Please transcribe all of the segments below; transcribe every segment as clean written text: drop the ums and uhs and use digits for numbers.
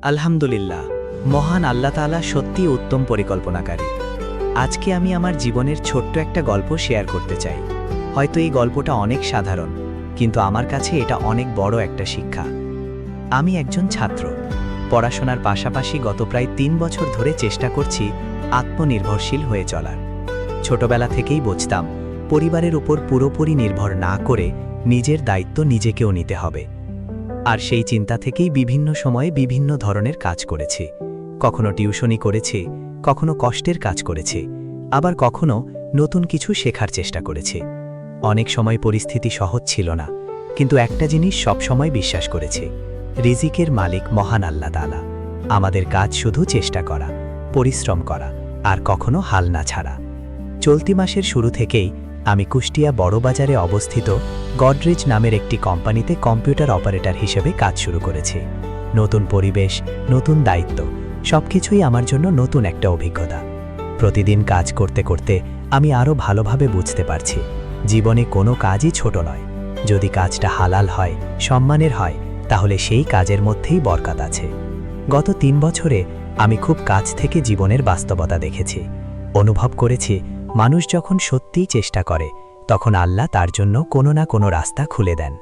আলহামদুলিল্লাহ, মহান আল্লাহ তাআলা সত্যিই উত্তম পরিকল্পনাকারী। আজকে আমি আমার জীবনের ছোট্ট একটা গল্প শেয়ার করতে চাই। হয়তো এই গল্পটা অনেক সাধারণ, কিন্তু আমার কাছে এটা অনেক বড় একটা শিক্ষা। আমি একজন ছাত্র। পড়াশোনার পাশাপাশি গত প্রায় ৩ বছর ধরে চেষ্টা করছি আত্মনির্ভরশীল হয়ে চলার। ছোটবেলা থেকেই বুঝতাম, পরিবারের উপর পুরোপুরি নির্ভর না করে নিজের দায়িত্ব নিজেকেও নিতে হবে। আর সেই চিন্তা থেকেই বিভিন্ন সময়ে বিভিন্ন ধরনের কাজ করেছি। কখনো টিউশনি করেছি, কখনো কষ্টের কাজ করেছি, আবার কখনো নতুন কিছু শেখার চেষ্টা করেছি। অনেক সময় পরিস্থিতি সহজ ছিল না, কিন্তু একটা জিনিস সবসময় বিশ্বাস করেছি, রিজিকের মালিক মহান আল্লাহ তাআলা। আমাদের কাজ শুধু চেষ্টা করা, পরিশ্রম করা, আর কখনো হাল না ছাড়া। চলতি মাসের শুরু থেকেই আমি কুষ্টিয়া বড়বাজারে অবস্থিত গডরেজ নামের একটি কোম্পানিতে কম্পিউটার অপারেটর হিসেবে কাজ শুরু করেছি। নতুন পরিবেশ, নতুন দায়িত্ব, সবকিছুই আমার জন্য নতুন একটা অভিজ্ঞতা। প্রতিদিন কাজ করতে করতে আমি আরও ভালোভাবে বুঝতে পারছি, জীবনে কোনো কাজই ছোট নয়। যদি কাজটা হালাল হয়, সম্মানের হয়, তাহলে সেই কাজের মধ্যেই বরকত আছে। গত ৩ বছরে আমি খুব কাছ থেকে জীবনের বাস্তবতা দেখেছি। অনুভব করেছি, মানুষ যখন সত্যিই চেষ্টা করে, তখন আল্লাহ তার জন্য কোনো না কোনো রাস্তা খুলে দেন।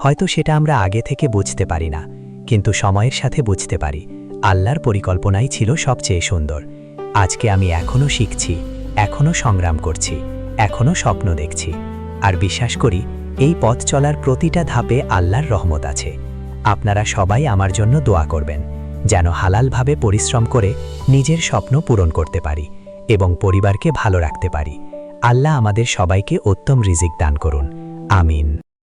হয়তো সেটা আমরা আগে থেকে বুঝতে পারি না, কিন্তু সময়ের সাথে বুঝতে পারি আল্লাহর পরিকল্পনাই ছিল সবচেয়ে সুন্দর। আজকে আমি এখনও শিখছি, এখনও সংগ্রাম করছি, এখনও স্বপ্ন দেখছি, আর বিশ্বাস করি এই পথ চলার প্রতিটা ধাপে আল্লাহর রহমত আছে। আপনারা সবাই আমার জন্য দোয়া করবেন, যেন হালালভাবে পরিশ্রম করে নিজের স্বপ্ন পূরণ করতে পারি এবং পরিবারকে ভালো রাখতে পারি। আল্লাহ আমাদের সবাইকে উত্তম রিজিক দান করুন। আমিন।